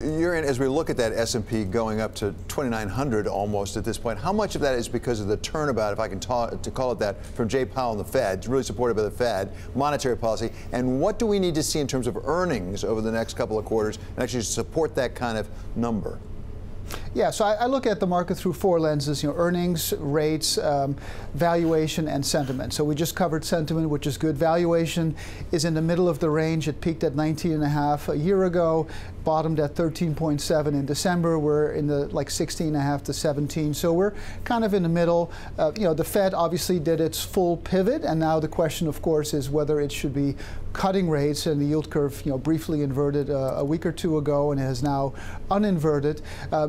As we look at that S&P going up to 2,900 almost at this point, how much of that is because of the turnabout, if I can to call it that, from Jay Powell and the Fed, really supported by the Fed, monetary policy, and what do we need to see in terms of earnings over the next couple of quarters and actually support that kind of number? Yeah, so I look at the market through four lenses, earnings, rates, valuation, and sentiment. So we just covered sentiment, which is good. Valuation is in the middle of the range. It peaked at 19.5 a year ago, bottomed at 13.7 in December. We're in the 16.5 to 17. So we're kind of in the middle. The Fed obviously did its full pivot, and now the question, of course, is whether it should be cutting rates. And the yield curve, briefly inverted a week or two ago, and has now uninverted.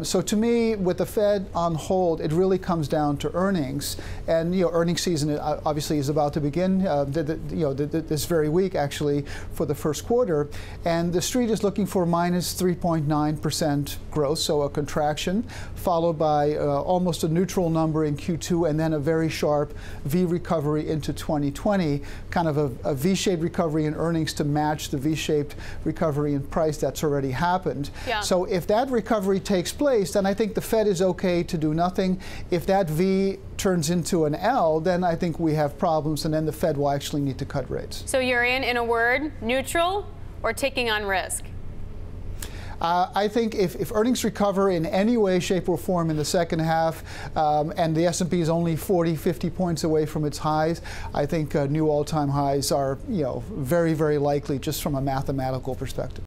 So to me, with the Fed on hold, it really comes down to earnings, and earnings season obviously is about to begin this very week, actually, for the first quarter, and the street is looking for minus 3.9% growth, so a contraction, followed by almost a neutral number in Q2, and then a very sharp V recovery into 2020, kind of a V-shaped recovery in earnings to match the V-shaped recovery in price that's already happened. Yeah. So if that recovery takes place, then I think the Fed is okay to do nothing. If that V turns into an L, then I think we have problems, and then the Fed will actually need to cut rates. So Jurrien, in a word, neutral or taking on risk? I think if earnings recover in any way, shape, or form in the second half, and the S&P is only 40, 50 points away from its highs, I think new all-time highs are, very, very likely just from a mathematical perspective.